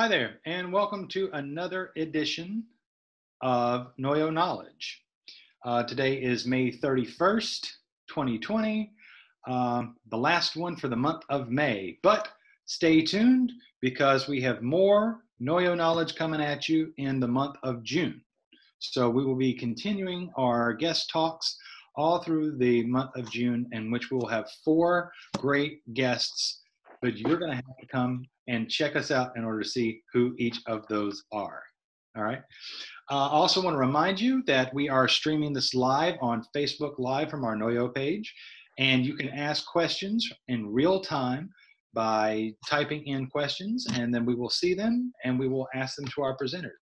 Hi there, and welcome to another edition of NOYO Knowledge. Today is May 31st, 2020, the last one for the month of May. But stay tuned because we have more NOYO Knowledge coming at you in the month of June. So we will be continuing our guest talks all through the month of June, in which we will have 4 great guests, but you're going to have to come and check us out in order to see who each of those are. All right. I also want to remind you that we are streaming this live on Facebook Live from our NOYO page, and you can ask questions in real time by typing in questions, and then we will see them and we will ask them to our presenters.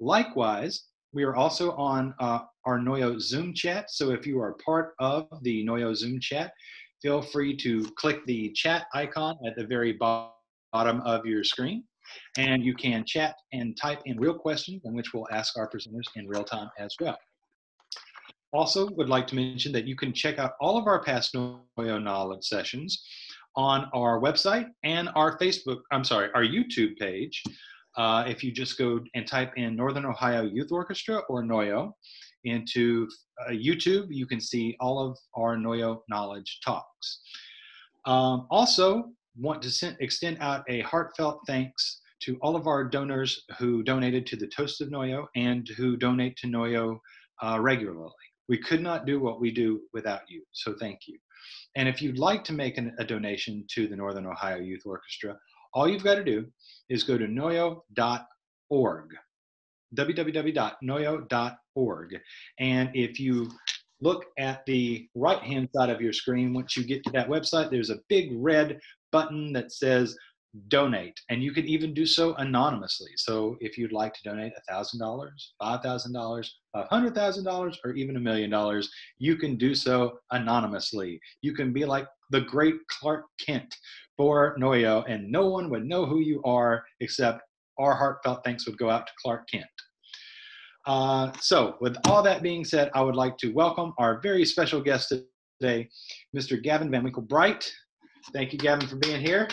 Likewise, we are also on our NOYO Zoom chat, so if you are part of the NOYO Zoom chat, feel free to click the chat icon at the very bottom of your screen, and you can chat and type in real questions, in which we'll ask our presenters in real time as well. Also, would like to mention that you can check out all of our past NOYO Knowledge sessions on our website and our our YouTube page. If you just go and type in Northern Ohio Youth Orchestra or NOYO into YouTube, you can see all of our NOYO Knowledge talks. Also, want to extend out a heartfelt thanks to all of our donors who donated to the Toast of NOYO and who donate to NOYO regularly. We could not do what we do without you, so thank you. And if you'd like to make a donation to the Northern Ohio Youth Orchestra, all you've got to do is go to noyo.org, www.noyo.org. And if you look at the right-hand side of your screen, once you get to that website, there's a big red button that says donate, and you can even do so anonymously. So if you'd like to donate $1,000, $5,000, $100,000, or even $1 million, you can do so anonymously. You can be like the great Clark Kent for NOYO, and no one would know who you are except our heartfelt thanks would go out to Clark Kent. So with all that being said, I would like to welcome our very special guest today, Mr. Gavin Van Winkle-Bright. Thank you, Gavin, for being here.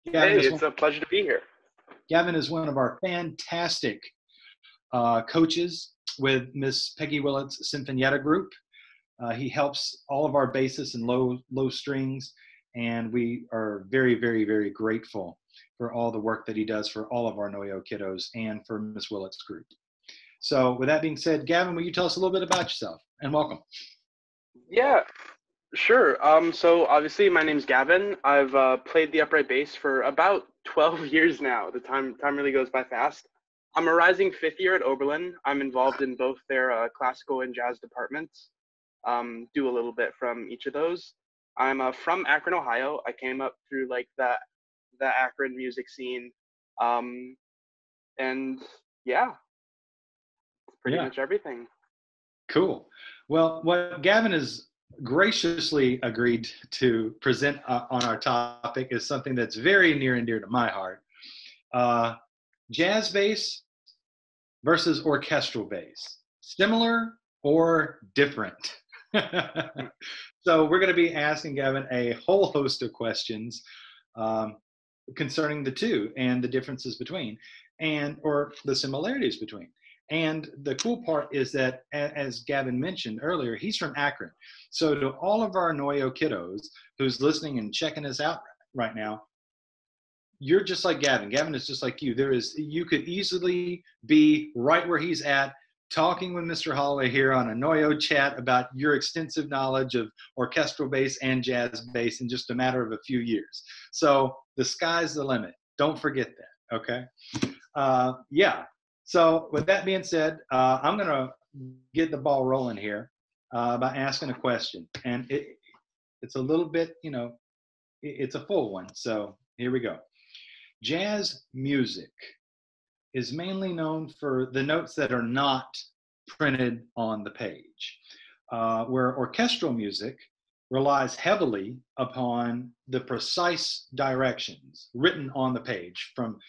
Hey, it's a pleasure to be here. Gavin is one of our fantastic coaches with Miss Peggy Willett's Sinfonietta group. He helps all of our bassists and low strings, and we are very, very, very grateful for all the work that he does for all of our NOYO kiddos and for Miss Willett's group. So with that being said, Gavin, will you tell us a little bit about yourself, and welcome. Yeah, sure. So obviously my name's Gavin. I've played the upright bass for about 12 years now. The time really goes by fast. I'm a rising 5th year at Oberlin. I'm involved in both their classical and jazz departments. Do a little bit from each of those. I'm from Akron, Ohio. I came up through like the Akron music scene. And yeah, pretty much everything. Cool. Well, what Gavin has graciously agreed to present on our topic is something that's very near and dear to my heart. Jazz bass versus orchestral bass. Similar or different? So we're going to be asking Gavin a whole host of questions concerning the two and the differences between, or the similarities between. And the cool part is that, as Gavin mentioned earlier, he's from Akron. So to all of our NOYO kiddos who's listening and checking us out right now, you're just like Gavin. Gavin is just like you. You could easily be right where he's at, talking with Mr. Holloway here on a NOYO chat about your extensive knowledge of orchestral bass and jazz bass in just a matter of a few years. So the sky's the limit. Don't forget that, okay? Yeah. So with that being said, I'm going to get the ball rolling here by asking a question. And it's a little bit, it's a full one. So here we go. Jazz music is mainly known for the notes that are not printed on the page, where orchestral music relies heavily upon the precise directions written on the page, from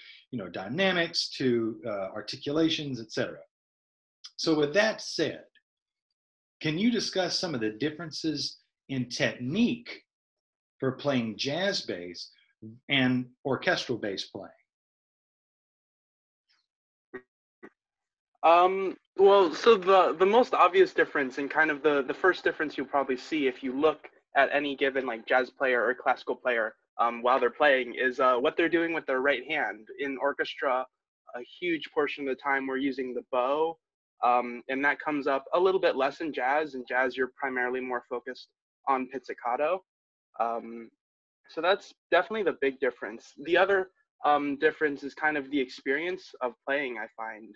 dynamics to articulations, etc. So with that said, can you discuss some of the differences in technique for playing jazz bass and orchestral bass playing? Well, so the most obvious difference and kind of the first difference you'll probably see if you look at any given like jazz player or classical player while they're playing is what they're doing with their right hand. In orchestra, a huge portion of the time we're using the bow, and that comes up a little bit less in jazz. In jazz, you're primarily more focused on pizzicato. Um, so that's definitely the big difference. The other difference is kind of the experience of playing, I find.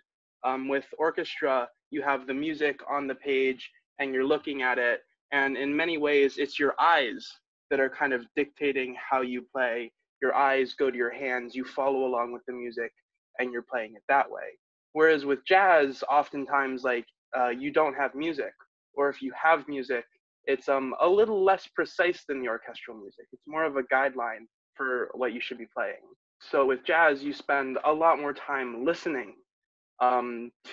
With orchestra, you have the music on the page and you're looking at it. And in many ways, it's your eyes that are kind of dictating how you play. Your eyes go to your hands, you follow along with the music, and you're playing it that way. Whereas with jazz, oftentimes, like you don't have music, or if you have music, it's a little less precise than the orchestral music. It's more of a guideline for what you should be playing. So with jazz, you spend a lot more time listening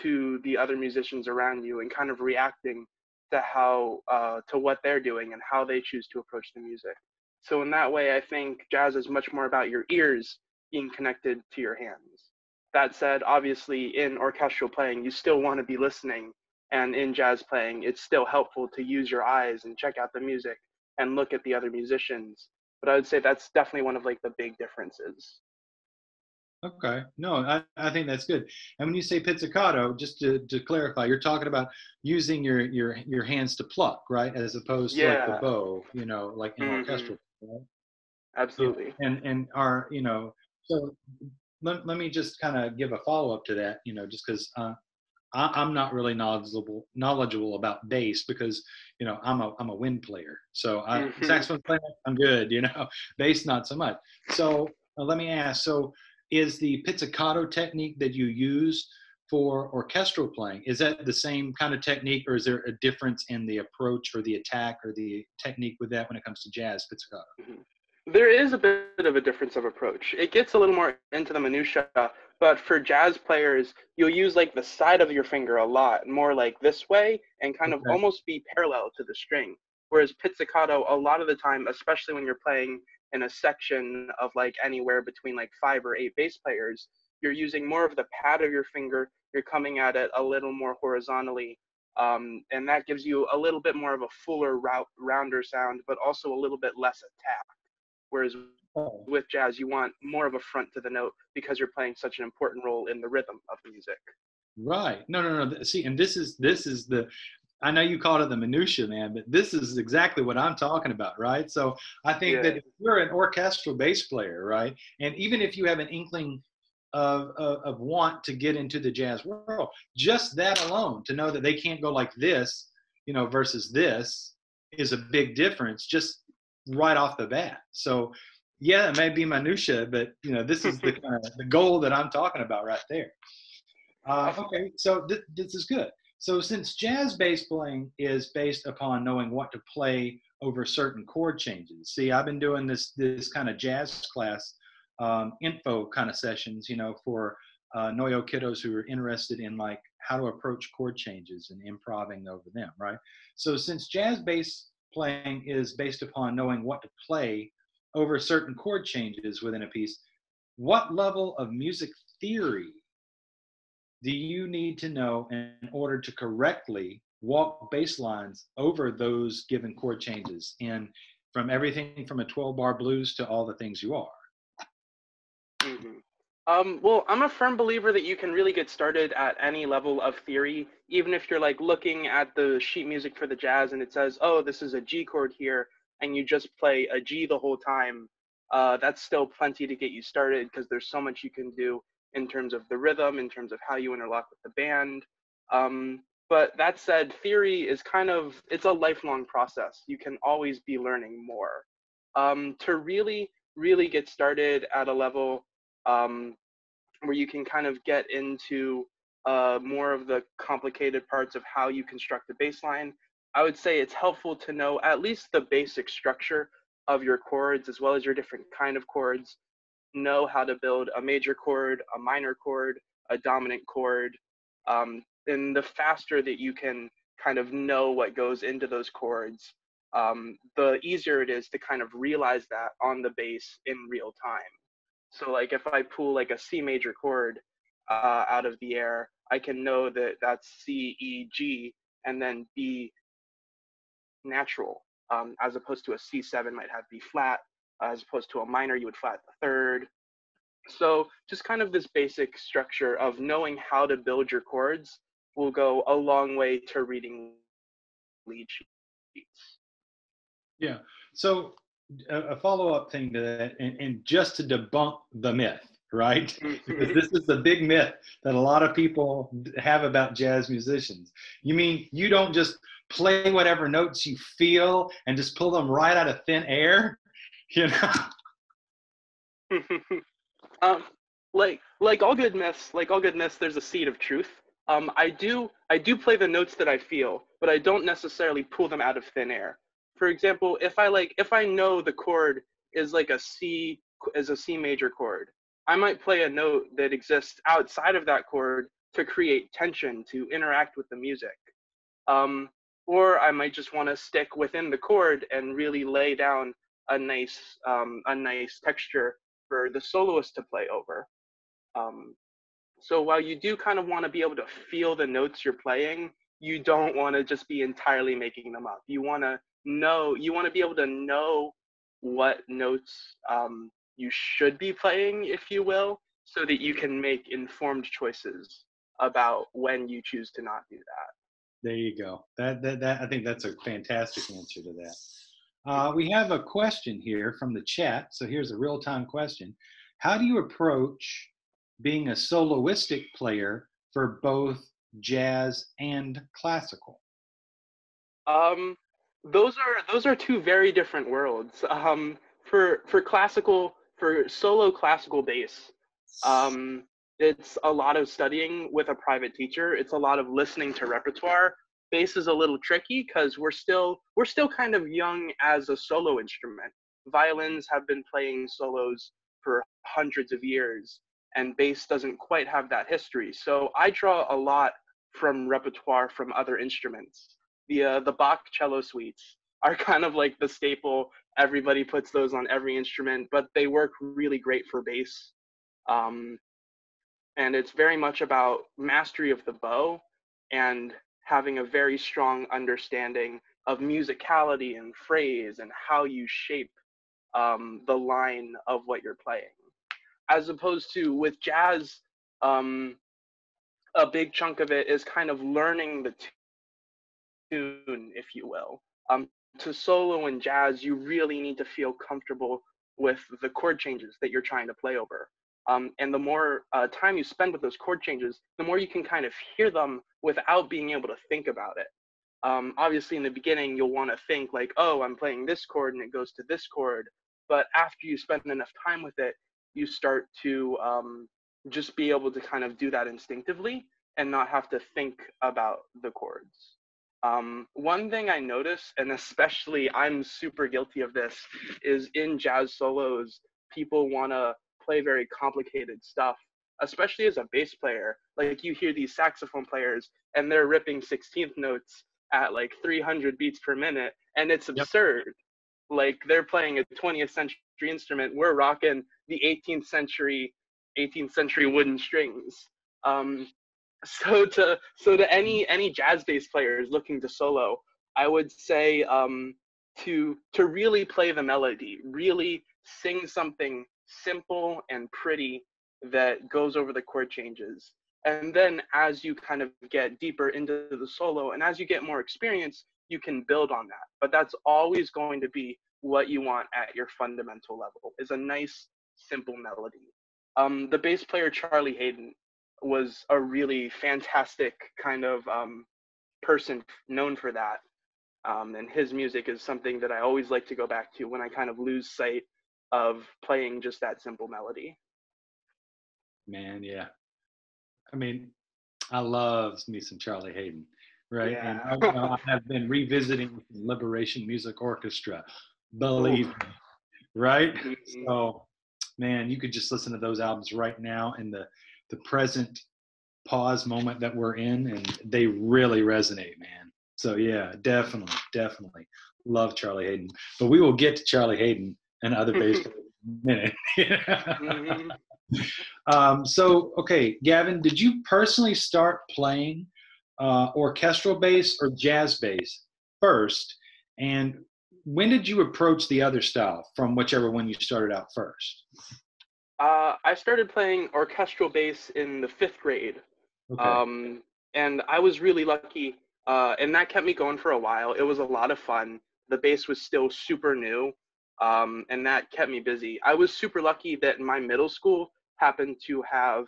to the other musicians around you and kind of reacting to how to what they're doing and how they choose to approach the music. So in that way, I think jazz is much more about your ears being connected to your hands. That said, obviously in orchestral playing, you still want to be listening, and in jazz playing, it's still helpful to use your eyes and check out the music and look at the other musicians. But I would say that's definitely one of like the big differences. Okay, no, I think that's good. And when you say pizzicato, just to clarify, you're talking about using your hands to pluck, right, as opposed to like the Yeah. bow, like in Hmm. orchestral, right? Yeah, Absolutely. and our, so let me just kind of give a follow up to that, just because I'm not really knowledgeable about bass because I'm a wind player. So Hmm. saxophone player, I'm good. Bass not so much. So let me ask. So is the pizzicato technique that you use for orchestral playing, is that the same kind of technique, or is there a difference in the approach or the attack or the technique with that when it comes to jazz pizzicato? There is a bit of a difference of approach. It gets a little more into the minutia, but for jazz players, you'll use like the side of your finger a lot, more like this way, and kind of Okay. almost be parallel to the string. Whereas pizzicato, a lot of the time, especially when you're playing in a section of like anywhere between like 5 or 8 bass players, you're using more of the pad of your finger. You're coming at it a little more horizontally, and that gives you a little bit more of a fuller, rounder sound, but also a little bit less attack. Whereas Oh, with jazz, you want more of a front to the note because you're playing such an important role in the rhythm of the music. right. No, no, no. See, and this is the, I know you called it the minutia, man, but this is exactly what I'm talking about, right? So I think that Yeah. if you're an orchestral bass player, right, and even if you have an inkling of want to get into the jazz world, just that alone, to know that they can't go like this, versus this, is a big difference, just right off the bat. So yeah, it may be minutia, but this is the kind of the goal that I'm talking about right there. Awesome. Okay, so this is good. So since jazz bass playing is based upon knowing what to play over certain chord changes. See, I've been doing this kind of jazz class info kind of sessions, for NOYO kiddos who are interested in like how to approach chord changes and improving over them, right? So since jazz bass playing is based upon knowing what to play over certain chord changes within a piece, what level of music theory do you need to know in order to correctly walk bass lines over those given chord changes in from everything from a 12 bar blues to all the things you are? Hmm. Well, I'm a firm believer that you can really get started at any level of theory, even if you're like looking at the sheet music for the jazz and it says, oh, this is a G chord here, and you just play a G the whole time. That's still plenty to get you started because there's so much you can do in terms of the rhythm, in terms of how you interlock with the band. But that said, theory is kind of, it's a lifelong process. You can always be learning more. To really, really get started at a level um, where you can kind of get into more of the complicated parts of how you construct a bass line, I would say it's helpful to know at least the basic structure of your chords as well as your different kind of chords. Know how to build a major chord, a minor chord, a dominant chord. And the faster that you can kind of know what goes into those chords, the easier it is to kind of realize that on the bass in real time. So like if I pull like a C major chord out of the air, I can know that that's C, E, G, and then B natural, as opposed to a C7 might have B flat, as opposed to a minor, you would flat the third. So just kind of this basic structure of knowing how to build your chords will go a long way to reading lead sheets. Yeah. So a follow-up thing to that, and just to debunk the myth, right? Because this is the big myth that a lot of people have about jazz musicians. You mean you don't just play whatever notes you feel and just pull them right out of thin air? You know? Like all good myths, there's a seed of truth. I do play the notes that I feel, but I don't necessarily pull them out of thin air. For example, if I know the chord is like a C major chord, I might play a note that exists outside of that chord to create tension, to interact with the music. Or I might just want to stick within the chord and really lay down a nice texture for the soloist to play over. So while you do kind of want to be able to feel the notes you're playing, you don't want to just be entirely making them up. You want to be able to know what notes you should be playing, if you will, so that you can make informed choices about when you choose to not do that. There you go. That I think that's a fantastic answer to that. We have a question here from the chat. So here's a real-time question. How do you approach being a soloistic player for both jazz and classical? Those are two very different worlds. For solo classical bass, it's a lot of studying with a private teacher. It's a lot of listening to repertoire. Bass is a little tricky because we're still kind of young as a solo instrument. Violins have been playing solos for hundreds of years, and bass doesn't quite have that history. So I draw a lot from repertoire from other instruments. The Bach cello suites are kind of like the staple. Everybody puts those on every instrument, but they work really great for bass. And it's very much about mastery of the bow and having a very strong understanding of musicality and phrase and how you shape the line of what you're playing. As opposed to with jazz, a big chunk of it is kind of learning the tune, if you will. To solo in jazz, you really need to feel comfortable with the chord changes that you're trying to play over. And the more time you spend with those chord changes, the more you can kind of hear them without being able to think about it. Obviously, in the beginning, you'll want to think like, oh, I'm playing this chord and it goes to this chord. But after you spend enough time with it, you start to just be able to kind of do that instinctively and not have to think about the chords. One thing I notice, and especially I'm super guilty of this, is in jazz solos, people want to play very complicated stuff, especially as a bass player. Like you hear these saxophone players and they're ripping 16th notes at like 300 beats per minute, and it's absurd. Yep. Like they're playing a 20th century instrument. We're rocking the 18th century wooden strings. So to any jazz bass players looking to solo, I would say to really play the melody, really sing something simple and pretty that goes over the chord changes. And then as you kind of get deeper into the solo and as you get more experience, you can build on that. But that's always going to be what you want at your fundamental level, is a nice, simple melody. The bass player Charlie Hayden was a really fantastic kind of person known for that. And his music is something that I always like to go back to when I kind of lose sight of playing just that simple melody. Man, yeah. I mean, I love me some Charlie Hayden, right? Yeah. And I have been revisiting Liberation Music Orchestra, believe me, right? Mm-hmm. So, man, you could just listen to those albums right now in the present pause moment that we're in, and they really resonate, man. So yeah, definitely love Charlie Hayden. But we will get to Charlie Hayden and other bass players in a minute. Mm-hmm. So, okay, Gavin, did you personally start playing orchestral bass or jazz bass first? And when did you approach the other style from whichever one you started out first? I started playing orchestral bass in the 5th grade, Okay. um, and I was really lucky, and that kept me going for a while. It was a lot of fun. The bass was still super new, and that kept me busy. I was super lucky that my middle school happened to have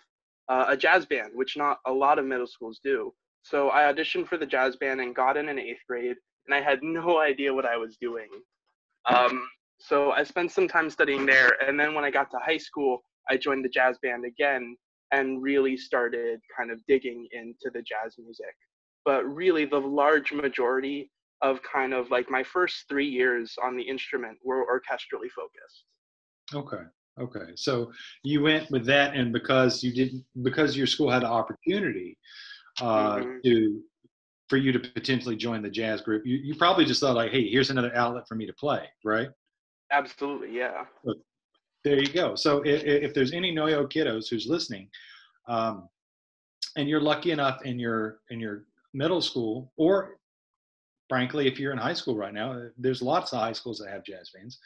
a jazz band, which not a lot of middle schools do. So I auditioned for the jazz band and got in 8th grade, and I had no idea what I was doing. Um, so I spent some time studying there, and then when I got to high school, I joined the jazz band again and really started kind of digging into the jazz music. But really, the large majority of kind of like my first 3 years on the instrument were orchestrally focused. Okay. Okay. So you went with that, and because your school had the opportunity Hmm. to for you to potentially join the jazz group, you probably just thought like, hey, here's another outlet for me to play, right? Absolutely, yeah. So there you go. So if there's any NOYO kiddos who's listening, um, and you're lucky enough in your middle school, or frankly, if you're in high school right now, there's lots of high schools that have jazz bands.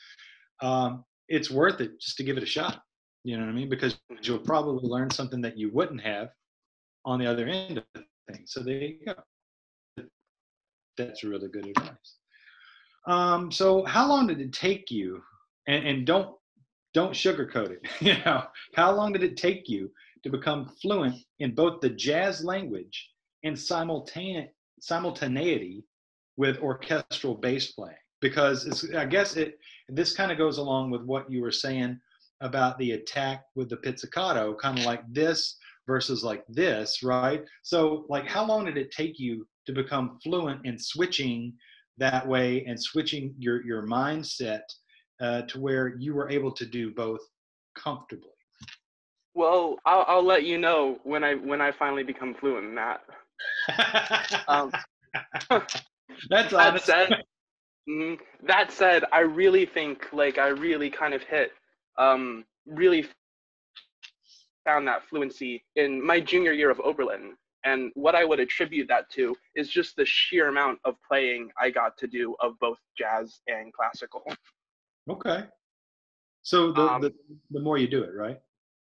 It's worth it just to give it a shot. You know what I mean? Because you'll Hmm. probably learn something that you wouldn't have on the other end of things. So there you go. That's really good advice. So how long did it take you? And don't sugarcoat it. How long did it take you to become fluent in both the jazz language and simultaneity with orchestral bass playing? Because I guess this kind of goes along with what you were saying about the attack with the pizzicato, kind of like this versus like this, right? So, like, how long did it take you to become fluent in switching that way and switching your mindset to where you were able to do both comfortably? Well, I'll let you know when I finally become fluent in that. Um, That's that honest. said, that said, I really think like I really kind of really found that fluency in my junior year of Oberlin. And what I would attribute that to is just the sheer amount of playing I got to do of both jazz and classical. Okay. So Um, the more you do it, right?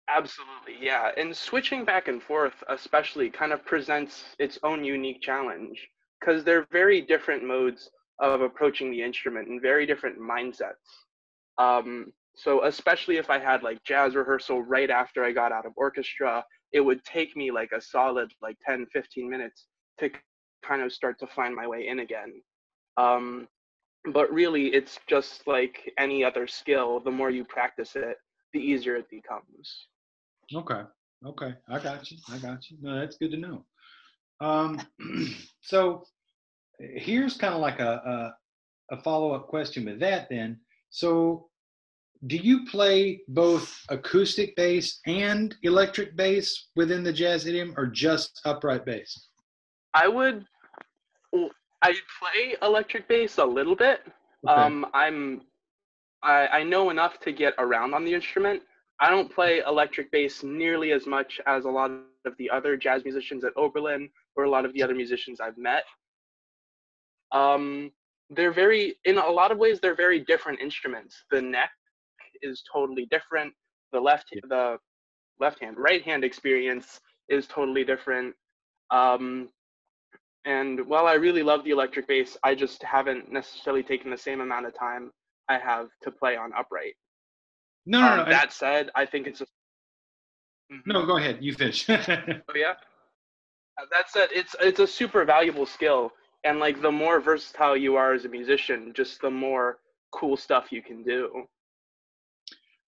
Absolutely, yeah. And switching back and forth, especially, kind of presents its own unique challenge because they're very different modes of approaching the instrument and very different mindsets. So especially if I had like jazz rehearsal right after I got out of orchestra, it would take me like a solid like 10, 15 minutes to kind of start to find my way in again. Um, but really, it's just like any other skill. The more you practice it, the easier it becomes. Okay. Okay. I got you. I got you. No, that's good to know. Um, so here's kind of like a follow-up question with that then. So do you play both acoustic bass and electric bass within the jazz idiom, or just upright bass? I would Well, I play electric bass a little bit. Okay. I know enough to get around on the instrument. I don't play electric bass nearly as much as a lot of the other jazz musicians at Oberlin or a lot of the other musicians I've met. Um, in a lot of ways, they're very different instruments. The neck is totally different. The left hand, right hand experience is totally different. Um, And while I really love the electric bass, I just haven't necessarily taken the same amount of time I have to play on upright. No, no, no. That said, I think it's a No, mhm. go ahead. You finish. Oh yeah. That said, it's a super valuable skill, and like the more versatile you are as a musician, just the more cool stuff you can do.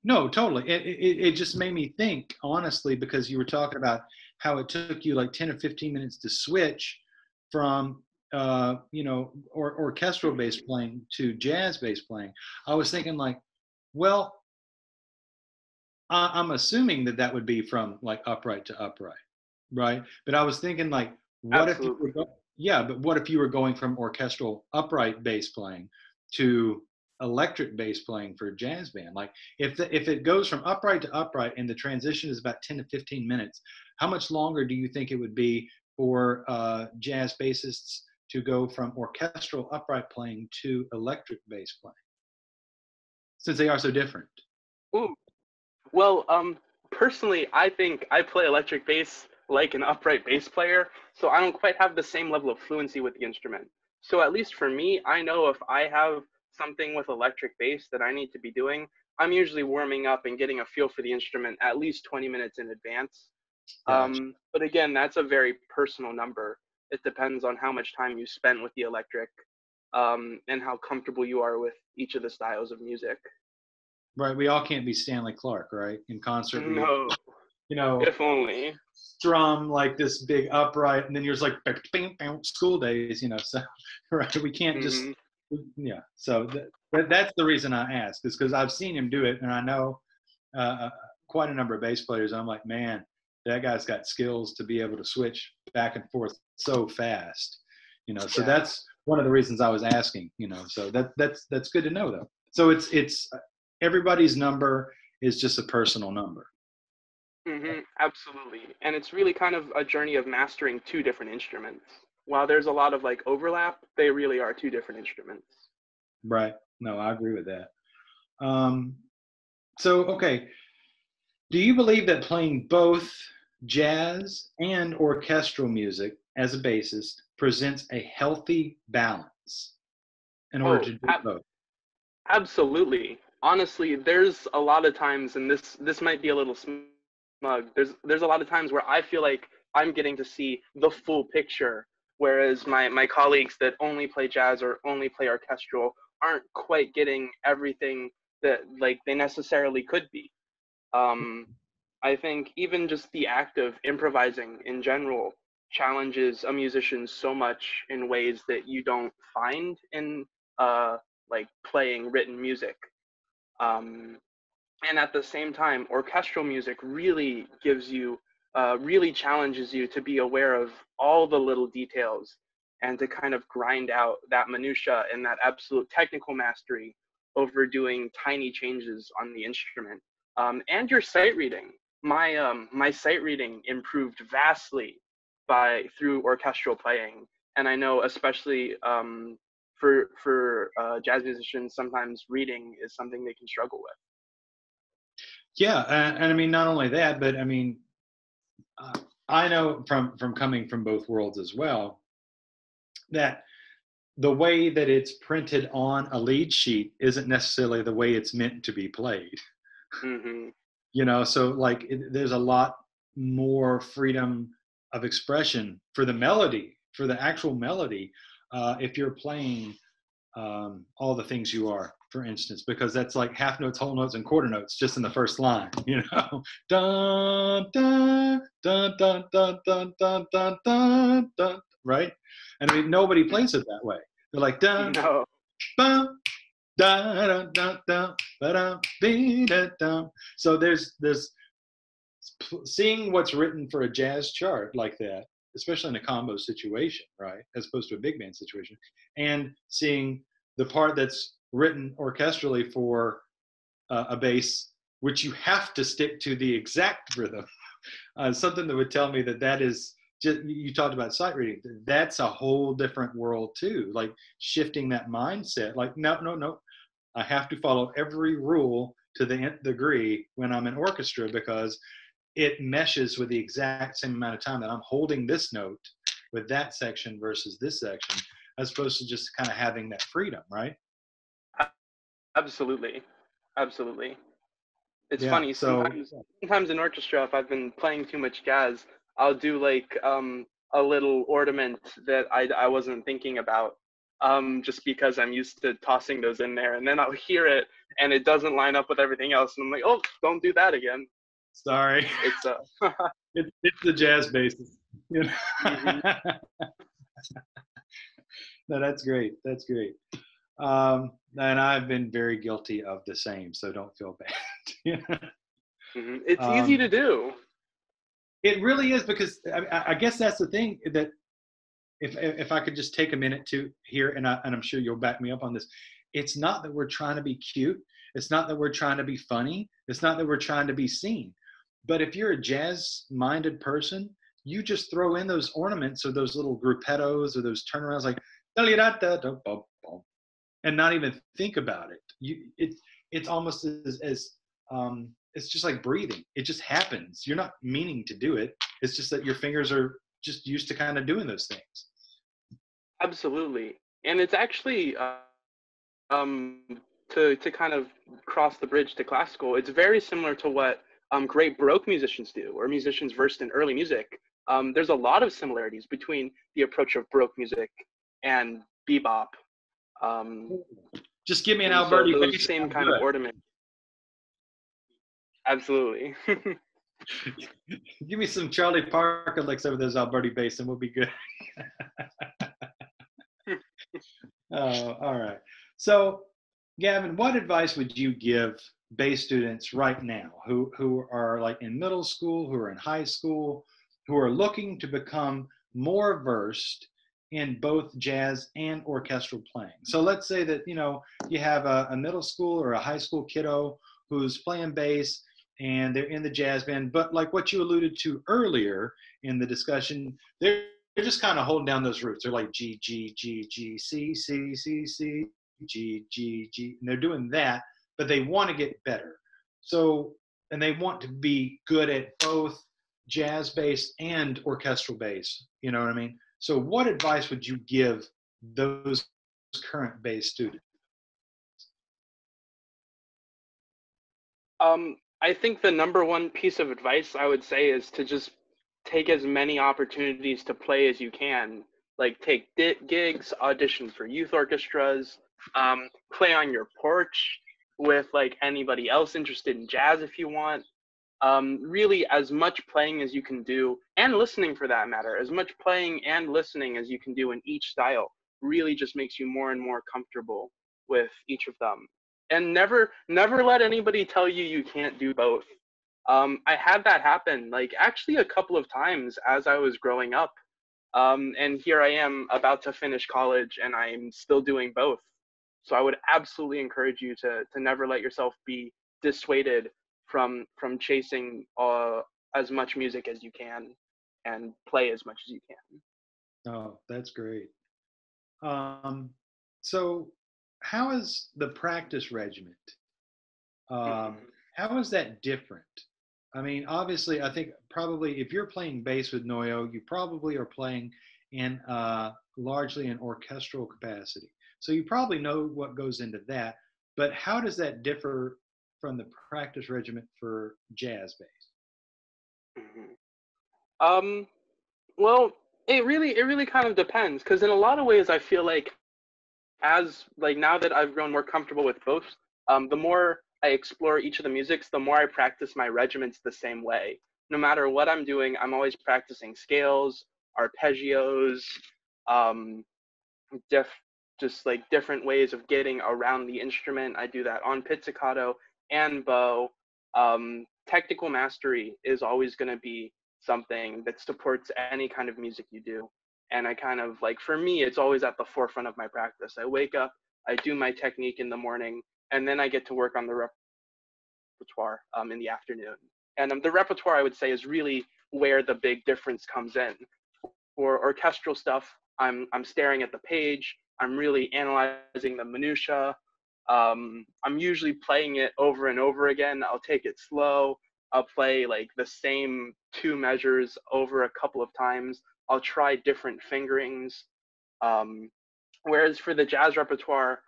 No, totally. It just made me think, honestly, because you were talking about how it took you like 10 or 15 minutes to switch from, orchestral bass Mhm. playing to jazz bass playing. I was thinking like, well, I'm assuming that that would be from like upright to upright, right? But I was thinking like, what if you were, Absolutely. yeah, but what if you were going from orchestral upright bass playing to electric bass playing for a jazz band? Like if it goes from upright to upright and the transition is about 10 to 15 minutes, how much longer do you think it would be for jazz bassists to go from orchestral upright playing to electric bass playing, since they are so different? Ooh. Well, personally, I think I play electric bass like an upright bass player, so I don't quite have the same level of fluency with the instrument. So at least for me, I know if I have something with electric bass that I need to be doing, I'm usually warming up and getting a feel for the instrument at least 20 minutes in advance. Gotcha. But again, that's a very personal number. It depends on how much time you spent with the electric, and how comfortable you are with each of the styles of music. Right. We all can't be Stanley Clark, right? In concert, where No, you know, if only. strum like this big upright, and then you're just like bing, bing, bing, school days, you know. So, right, we can't just, Hmm. yeah. So that's the reason I ask, is because I've seen him do it, and I know quite a number of bass players. I'm like, man, that guy's got skills to be able to switch back and forth so fast, you know. So Yeah. that's one of the reasons I was asking, you know. So that's good to know, though. So it's everybody's number is just a personal number. Absolutely. And it's really kind of a journey of mastering two different instruments. While there's a lot of like overlap, they really are two different instruments. Right. No, I agree with that. Um, so, okay. Do you believe that playing both jazz and orchestral music as a bassist presents a healthy balance in order Oh, to do both? absolutely. Honestly, there's a lot of times, and this might be a little smug. There's a lot of times where I feel like I'm getting to see the full picture, whereas my colleagues that only play jazz or only play orchestral aren't quite getting everything that like they necessarily could be. Um, I think even just the act of improvising in general challenges a musician so much in ways that you don't find in like playing written music. Um, and at the same time, orchestral music really gives you, really challenges you to be aware of all the little details and to kind of grind out that minutia and that absolute technical mastery over doing tiny changes on the instrument. And your sight reading. My sight reading improved vastly by through orchestral playing, and I know especially for jazz musicians, sometimes reading is something they can struggle with. Yeah, and I mean not only that, but I mean uh, I know from coming from both worlds as well that the way that it's printed on a lead sheet isn't necessarily the way it's meant to be played. Hmm. You know, so like there's a lot more freedom of expression for the melody, for the actual melody, if you're playing all the things you are, for instance, because that's like half notes, whole notes, and quarter notes just in the first line, you know. Dun, dun, dun, dun, dun, dun, dun, dun, dun, dun, right? And I mean, nobody plays it that way. They're like dun, No. bum, da, da, da, da, ba, da, dee, da, da. So there's seeing what's written for a jazz chart like that, especially in a combo situation, right, as opposed to a big band situation, and seeing the part that's written orchestrally for a bass, which you have to stick to the exact rhythm. Something that would tell me that that is just, you talked about sight reading. That's a whole different world too. Like shifting that mindset. Like no, no, no. I have to follow every rule to the nth degree when I'm in orchestra because it meshes with the exact same amount of time that I'm holding this note with that section versus this section, as opposed to just kind of having that freedom, right? Absolutely. Absolutely. It's Yeah. funny, So sometimes in orchestra, if I've been playing too much jazz, I'll do like a little ornament that I wasn't thinking about, just because I'm used to tossing those in there, and then I'll hear it and it doesn't line up with everything else, and I'm like, oh, don't do that again. sorry, It's it's the jazz basis. You mhm. know? No, that's great. That's great. And I've been very guilty of the same, so don't feel bad. You know? It's easy to um, do. it really is because I guess that's the thing that if I could just take a minute to here, and I'm sure you'll back me up on this, It's not that we're trying to be cute. It's not that we're trying to be funny. It's not that we're trying to be seen. But if you're a jazz-minded person, you just throw in those ornaments or those little gruppettos or those turnarounds like and not even think about it. It's almost as it's just like breathing. It just happens. You're not meaning to do it. It's just that your fingers are just used to kind of doing those things. Absolutely. And it's actually to kind of cross the bridge to classical, it's very similar to what great Baroque musicians do, or musicians versed in early music. There's a lot of similarities between the approach of Baroque music and bebop. Just give me an So Alberti those bass. same kind of ornament. Absolutely. Give me some Charlie Parker licks over those Alberti bass and we'll be good. Oh, all right. So, Gavin, what advice would you give bass students right now who are like in middle school, who are in high school, who are looking to become more versed in both jazz and orchestral playing? So let's say that, you know, you have a middle school or a high school kiddo who's playing bass and they're in the jazz band, but like what you alluded to earlier in the discussion, they're just kind of holding down those roots. They're like G, G, G, G, C, C, C, C, G, G, G, and they're doing that, but they want to get better. So, and they want to be good at both jazz bass and orchestral bass. You know what I mean? So what advice would you give those current bass students? I think the number one piece of advice I would say is to just take as many opportunities to play as you can. Like take gigs, audition for youth orchestras, play on your porch with like anybody else interested in jazz if you want. Really, as much playing as you can do, and listening for that matter, as much playing and listening as you can do in each style really just makes you more and more comfortable with each of them. And never let anybody tell you you can't do both. I had that happen like actually a couple of times as I was growing up. And here I am about to finish college and I'm still doing both. So I would absolutely encourage you to never let yourself be dissuaded from chasing as much music as you can and play as much as you can. Oh, that's great. So how is the practice regiment? How is that different? I mean, obviously, I think probably if you're playing bass with NOYO, you probably are playing in largely an orchestral capacity. So you probably know what goes into that. But how does that differ from the practice regiment for jazz bass? Well, it really kind of depends because in a lot of ways I feel like as like now that I've grown more comfortable with both, the more I explore each of the musics, the more I practice my regiments the same way. No matter what I'm doing, I'm always practicing scales, arpeggios, um, diff, just like different ways of getting around the instrument. I do that on pizzicato and bow. Technical mastery is always going to be something that supports any kind of music you do. And I kind of like, for me, it's always at the forefront of my practice. I wake up, I do my technique in the morning, and then I get to work on the repertoire in the afternoon. And the repertoire, I would say, is really where the big difference comes in. For orchestral stuff, I'm staring at the page. I'm really analyzing the minutia. I'm usually playing it over and over again. I'll take it slow. I'll play like the same two measures over a couple of times. I'll try different fingerings. Whereas for the jazz repertoire,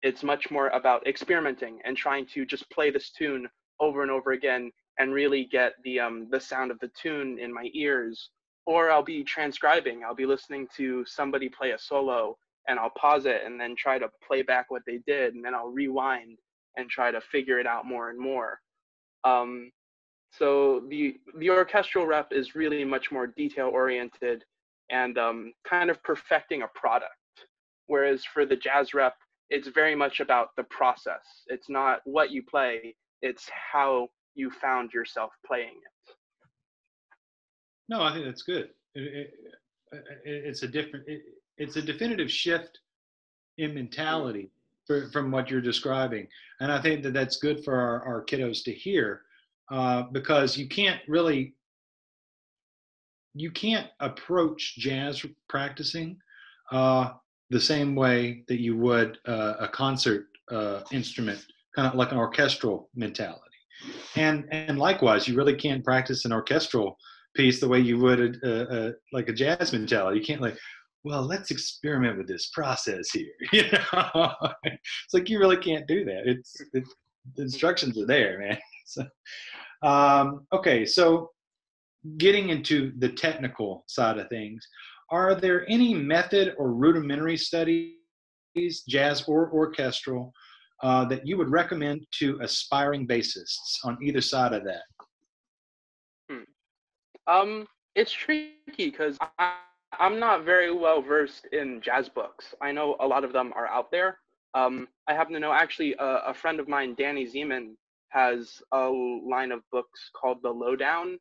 it's much more about experimenting and trying to just play this tune over and over again and really get the sound of the tune in my ears. Or I'll be transcribing. I'll be listening to somebody play a solo and I'll pause it and then try to play back what they did, and then I'll rewind and try to figure it out more and more. So the orchestral rep is really much more detail oriented and kind of perfecting a product. Whereas for the jazz rep, it's very much about the process. It's not what you play, it's how you found yourself playing it. No, I think that's good. It's a different. It's a definitive shift in mentality from what you're describing. And I think that that's good for our kiddos to hear, because you can't approach jazz practicing the same way that you would a concert instrument, kind of like an orchestral mentality. And likewise, you really can't practice an orchestral piece the way you would like a jazz mentality. You can't like, well, let's experiment with this process here. It's like you really can't do that. The instructions are there, man. So, okay, so getting into the technical side of things, are there any method or rudimentary studies, jazz or orchestral, that you would recommend to aspiring bassists on either side of that? It's tricky because I'm not very well versed in jazz books. I know a lot of them are out there. I happen to know actually a friend of mine, Danny Zeman, has a line of books called The Lowdown,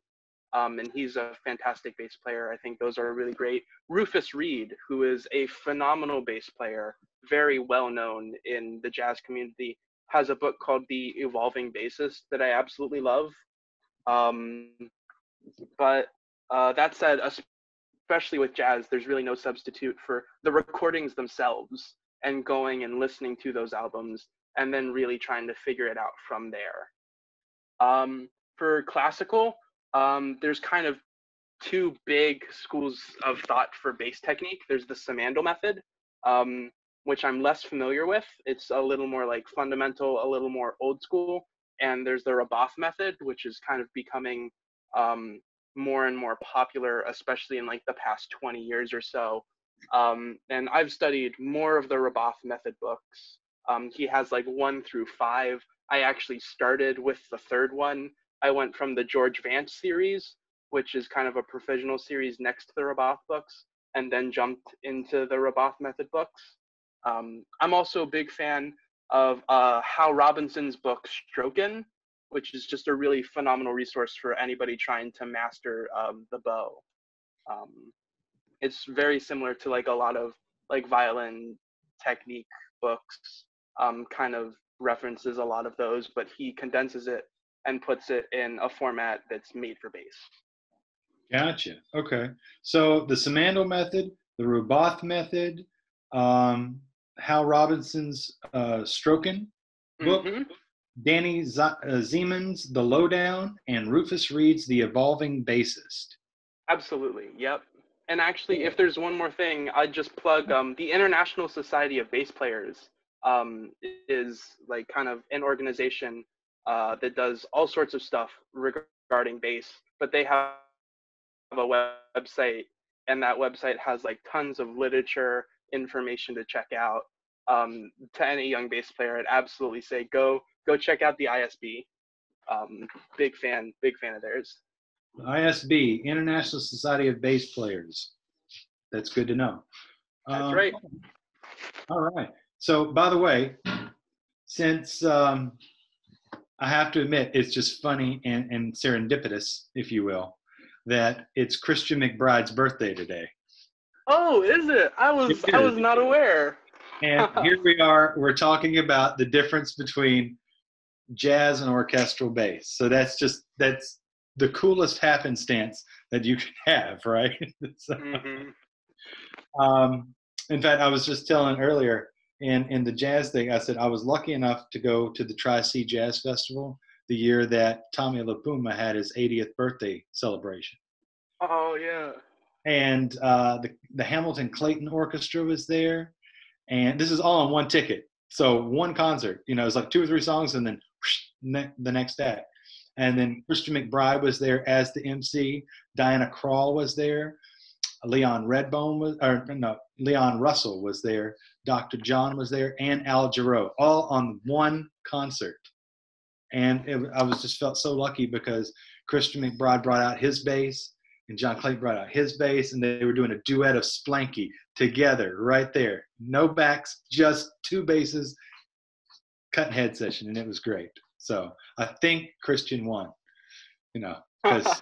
and he's a fantastic bass player. I think those are really great. Rufus Reed, who is a phenomenal bass player, very well known in the jazz community, has a book called The Evolving Bassist that I absolutely love. But that said, especially with jazz, there's really no substitute for the recordings themselves and going and listening to those albums and then really trying to figure it out from there. For classical, there's kind of two big schools of thought for bass technique. There's the Simandl method, which I'm less familiar with. It's a little more like fundamental, a little more old school. And there's the Roboth method, which is kind of becoming more and more popular, especially in like the past 20 years or so. And I've studied more of the Roboth method books. He has like 1 through 5. I actually started with the 3rd one. I went from the George Vance series, which is kind of a provisional series next to the Roboth books, and then jumped into the Roboth method books. I'm also a big fan of Hal Robinson's book, Strokin, which is just a really phenomenal resource for anybody trying to master the bow. It's very similar to like a lot of like violin technique books, kind of references a lot of those, but he condenses it and puts it in a format that's made for bass. Gotcha. Okay. So the Simandl method, the Roboth method, Hal Robinson's Strokin book, Danny Zeman's The Lowdown, and Rufus Reed's The Evolving Bassist. Absolutely. Yep. And actually, if there's one more thing, I'd just plug the International Society of Bass Players is like kind of an organization that does all sorts of stuff regarding bass, but they have a website, and that website has like tons of literature, information to check out. To any young bass player, I'd absolutely say go check out the ISB. Big fan of theirs. ISB, International Society of Bass Players. That's good to know. That's right. All right. So, by the way, since I have to admit, it's just funny and serendipitous, if you will, that it's Christian McBride's birthday today. Oh, is it? I was not aware. And here we are. We're talking about the difference between jazz and orchestral bass. So that's the coolest happenstance that you can have, right? So, in fact, I was just telling earlier in the jazz thing, I said I was lucky enough to go to the Tri-C Jazz Festival the year that Tommy LaPuma had his 80th birthday celebration. Oh, yeah. And the Hamilton Clayton Orchestra was there. And this is all on one ticket. So one concert, it was like 2 or 3 songs and then the next act. And then Christian McBride was there as the MC. Diana Krall was there. Leon Russell was there. Dr. John was there, and Al Jarreau, all on one concert. And I was just felt so lucky because Christian McBride brought out his bass, and John Clayton brought out his bass, and they were doing a duet of Splanky together right there. No backs, just 2 basses, cut head session, and it was great. So I think Christian won, because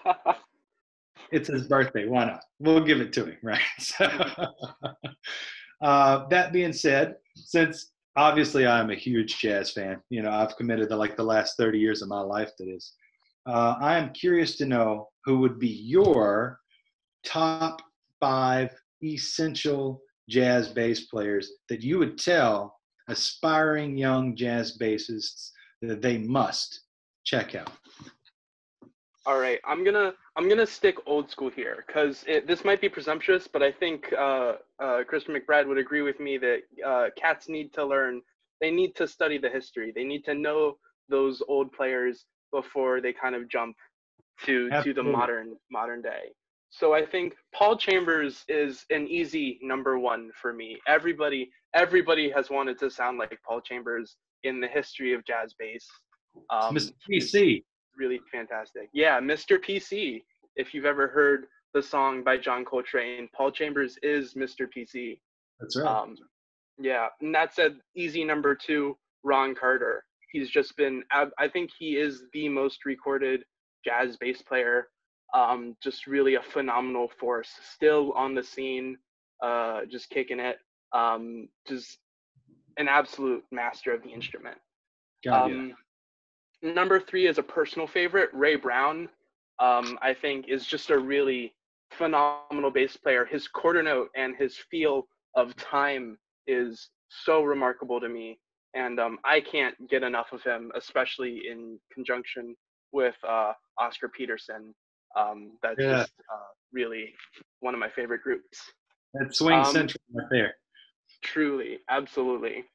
it's his birthday. Why not? We'll give it to him, right? So, that being said, since obviously I'm a huge jazz fan. You know, I've committed to like the last 30 years of my life to this. I am curious to know who would be your top 5 essential jazz bass players that you would tell aspiring young jazz bassists that they must check out. All right, I'm gonna stick old school here because this might be presumptuous, but I think Christopher McBride would agree with me that cats need to learn. They need to study the history. They need to know those old players before they kind of jump to the Absolutely. modern day. So I think Paul Chambers is an easy number one for me. Everybody has wanted to sound like Paul Chambers in the history of jazz bass. It's Mr. He's PC. really fantastic. Yeah, Mr. PC. If you've ever heard the song by John Coltrane, Paul Chambers is Mr. PC. That's right. Yeah, and that said, easy number two, Ron Carter. He's just been, I think he is the most recorded jazz bass player. Just really a phenomenal force, still on the scene, just kicking it. Just an absolute master of the instrument. God, yeah. Number three is a personal favorite, Ray Brown. I think is just a really phenomenal bass player. His quarter note and his feel of time is so remarkable to me, and I can't get enough of him, especially in conjunction with Oscar Peterson. That's Yeah. just really one of my favorite groups. That swing central right there. Truly, absolutely.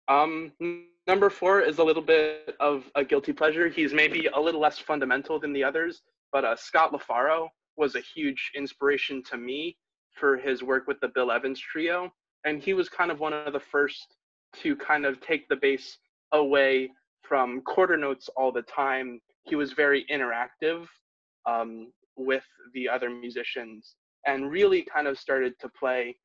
Number four is a little bit of a guilty pleasure. He's maybe a little less fundamental than the others, but Scott LaFaro was a huge inspiration to me for his work with the Bill Evans Trio. And he was kind of one of the first to kind of take the bass away from quarter notes all the time. He was very interactive with the other musicians and really kind of started to play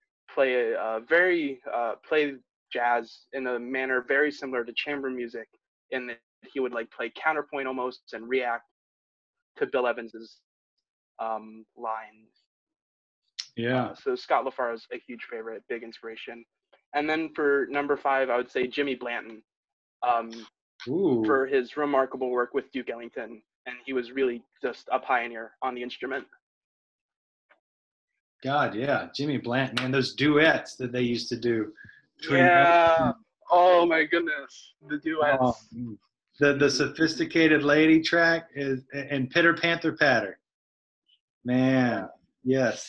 jazz in a manner very similar to chamber music, in that he would like play counterpoint almost and react to Bill Evans's lines. Yeah. So Scott LaFaro is a huge favorite, big inspiration. And then for number five, I would say Jimmy Blanton, for his remarkable work with Duke Ellington, and he was really just a pioneer on the instrument. God, yeah, Jimmy Blanton, man, those duets that they used to do. Yeah. Oh my goodness, the duets. The Sophisticated Lady track is and Pitter Panther Patter. Man, yes,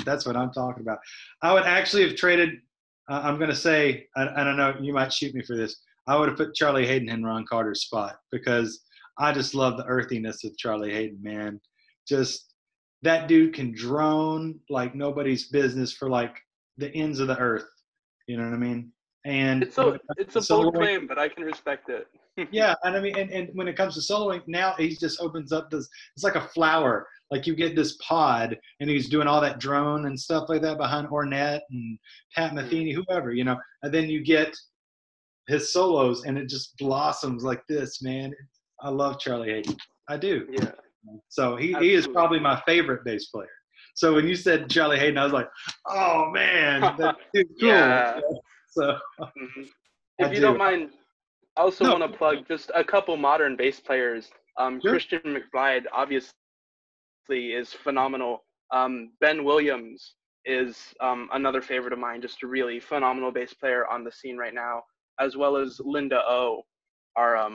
that's what I'm talking about. I would actually have traded. I'm going to say, I don't know, you might shoot me for this. I would have put Charlie Hayden in Ron Carter's spot because I just love the earthiness of Charlie Hayden, man. Just that dude can drone like nobody's business for like the ends of the earth. You know what I mean? And it's a bold claim, but I can respect it. Yeah, and I mean, and when it comes to soloing, now he just opens up this. It's like a flower. Like you get this pod, and he's doing all that drone and stuff like that behind Ornette and Pat Metheny, whoever, you know. And then you get his solos, and it just blossoms like this, man. I love Charlie Hayden. I do. Yeah. So he is probably my favorite bass player. So when you said Charlie Hayden, I was like, oh man, that's cool. Yeah. So if you don't mind, I also want to plug just a couple modern bass players. Sure. Christian McBride obviously is phenomenal. Ben Williams is another favorite of mine, just a really phenomenal bass player on the scene right now, as well as Linda O are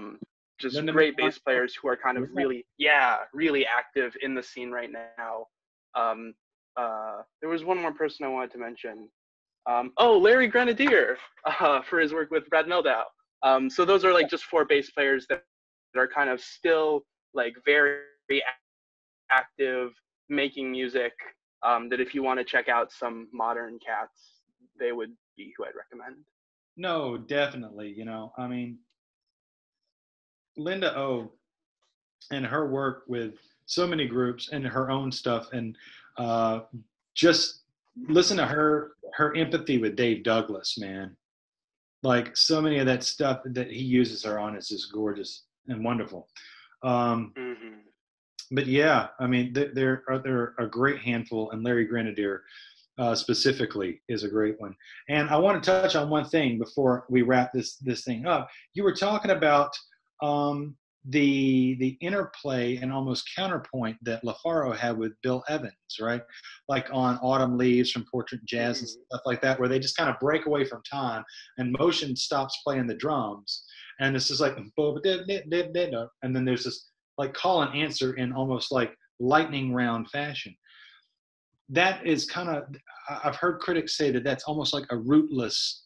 just great bass players who are kind of really active in the scene right now. There was one more person I wanted to mention. Larry Grenadier for his work with Brad Mehldau. So those are like just four bass players that are kind of still like very active, making music, that if you want to check out some modern cats, they would be who I'd recommend. No, definitely. You know, I mean, Linda O and her work with so many groups and her own stuff, and just listen to her empathy with Dave Douglas, man. Like so many of that stuff that he uses her on is just gorgeous and wonderful. But yeah, I mean, they're a great handful, and Larry Grenadier specifically is a great one. And I want to touch on one thing before we wrap this thing up. You were talking about the interplay and almost counterpoint that LaFaro had with Bill Evans, right? Like on Autumn Leaves from Portrait Jazz and stuff like that, where they just kind of break away from time and motion stops playing the drums. And it's just like, and then there's this like call and answer in almost like lightning round fashion. That is kind of, I've heard critics say that that's almost like a rootless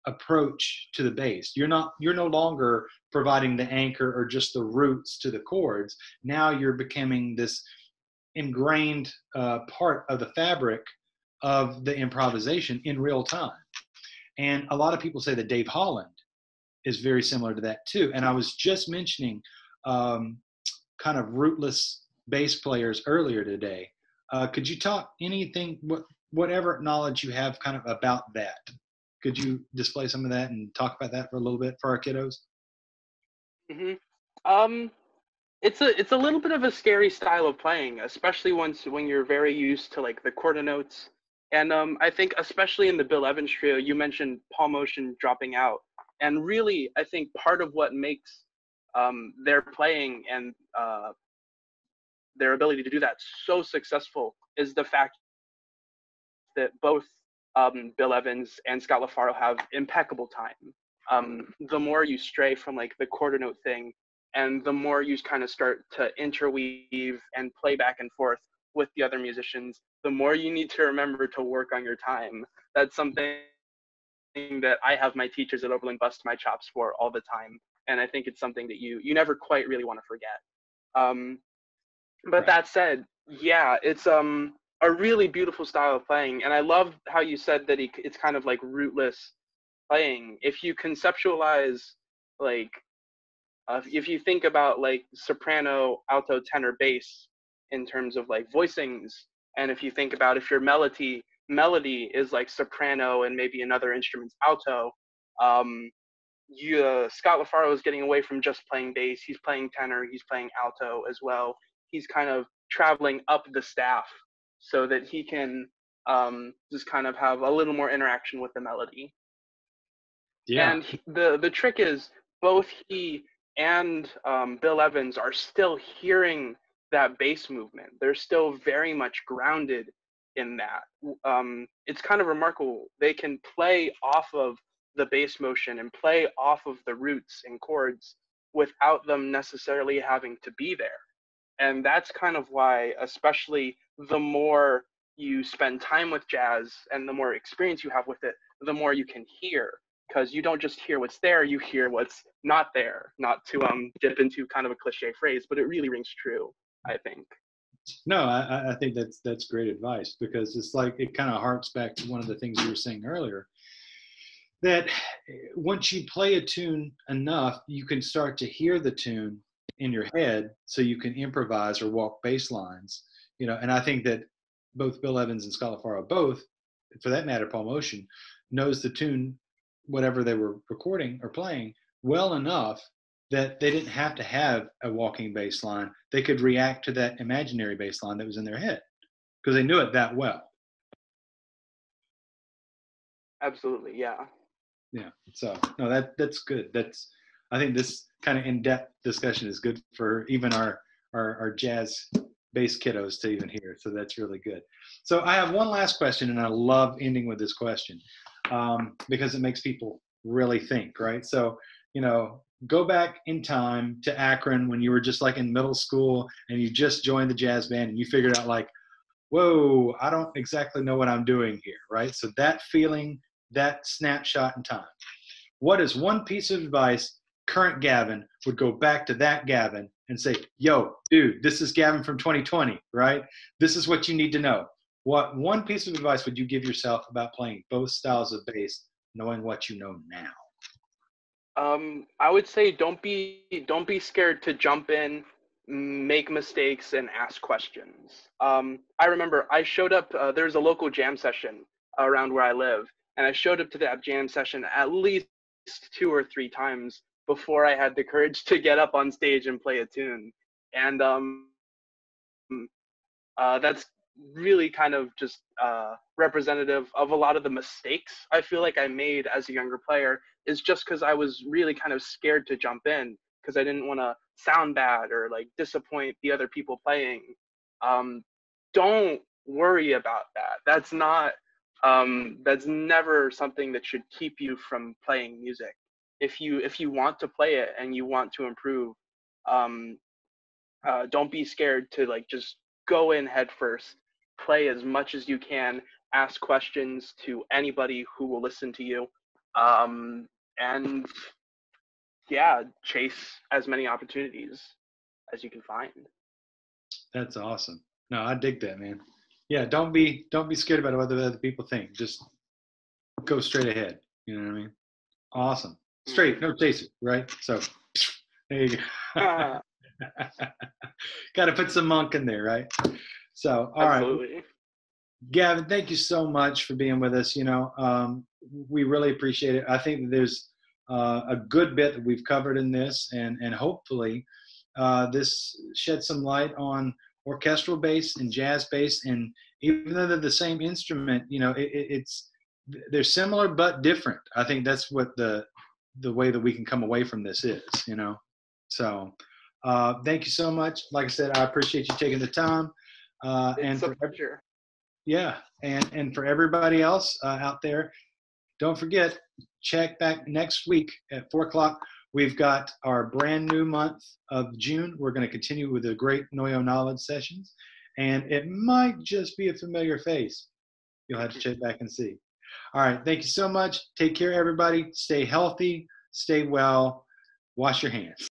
approach to the bass. You're no longer providing the anchor or just the roots to the chords. Now you're becoming this ingrained part of the fabric of the improvisation in real time. And a lot of people say that Dave Holland is very similar to that too. And I was just mentioning kind of rootless bass players earlier today. Could you talk anything, whatever knowledge you have kind of about that? Could you display some of that and talk about that for a little bit for our kiddos? It's a little bit of a scary style of playing, especially when you're very used to like the quarter notes. And I think especially in the Bill Evans trio, you mentioned palm motion dropping out. And really, I think part of what makes their playing and their ability to do that so successful is the fact that both Bill Evans and Scott LaFaro have impeccable time. The more you stray from like the quarter note thing, and the more you kind of start to interweave and play back and forth with the other musicians, the more you need to remember to work on your time. That's something that I have my teachers at Oberlin bust my chops for all the time. And I think it's something that you never quite really want to forget. But that said, yeah, it's a really beautiful style of playing. And I love how you said that it's kind of like rootless playing. If you conceptualize, like, if you think about like soprano, alto, tenor, bass in terms of like voicings, and if you think about if your melody is like soprano and maybe another instrument's alto, Scott LaFaro is getting away from just playing bass. He's playing tenor, he's playing alto as well. He's kind of traveling up the staff so that he can just kind of have a little more interaction with the melody. Yeah. And the trick is both he and Bill Evans are still hearing that bass movement. They're still very much grounded in that. It's kind of remarkable. They can play off of the bass motion and play off of the roots and chords without them necessarily having to be there. And that's kind of why, especially the more you spend time with jazz and the more experience you have with it, the more you can hear. Because you don't just hear what's there, you hear what's not there. Not to dip into kind of a cliche phrase, but it really rings true, I think. No, I think that's great advice, because it's like it kind of harks back to one of the things you were saying earlier, that once you play a tune enough, you can start to hear the tune in your head, so you can improvise or walk bass lines, and I think that both Bill Evans and Scott LaFaro, both, for that matter, Paul Motion, knows the tune, whatever they were recording or playing, well enough that they didn't have to have a walking bass line. They could react to that imaginary bass line that was in their head because they knew it that well. Absolutely, yeah. Yeah, so no, that's good. I think this kind of in-depth discussion is good for even our jazz bass kiddos to even hear. So that's really good. So I have one last question, and I love ending with this question because it makes people really think, right? So, go back in time to Akron when you were just like in middle school and you just joined the jazz band and you figured out like, whoa, I don't exactly know what I'm doing here, right? So that feeling, that snapshot in time. What is one piece of advice current Gavin would go back to that Gavin and say, yo, dude, this is Gavin from 2020, right? This is what you need to know. What one piece of advice would you give yourself about playing both styles of bass, knowing what you know now? I would say don't be scared to jump in, make mistakes, and ask questions. I remember I showed up, there's a local jam session around where I live, and I showed up to that jam session at least 2 or 3 times before I had the courage to get up on stage and play a tune. And really kind of just representative of a lot of the mistakes I feel like I made as a younger player, is just because I was really kind of scared to jump in because I didn't want to sound bad or like disappoint the other people playing. Don't worry about that. That's never something that should keep you from playing music. If you want to play it and you want to improve, um, don't be scared to like just go in head first, play as much as you can, ask questions to anybody who will listen to you, and yeah, chase as many opportunities as you can find. That's awesome. No, I dig that, man. Yeah, don't be scared about what other people think. Just go straight ahead. You know what I mean? Awesome. Straight, no chaser, right? So there you go. Got to put some monk in there, right? So, all Absolutely. right. Gavin, thank you so much for being with us. We really appreciate it. I think that there's a good bit that we've covered in this, and hopefully this sheds some light on orchestral bass and jazz bass. And even though they're the same instrument, they're similar but different. I think that's what the way that we can come away from this is. So thank you so much. Like I said, I appreciate you taking the time. It's a pleasure. Yeah, and for everybody else out there, don't forget, check back next week at 4 o'clock. We've got our brand new month of June. We're going to continue with the great NOYO knowledge sessions, and it might just be a familiar face. You'll have to check back and see. All right, thank you so much. Take care, everybody. Stay healthy, stay well, wash your hands.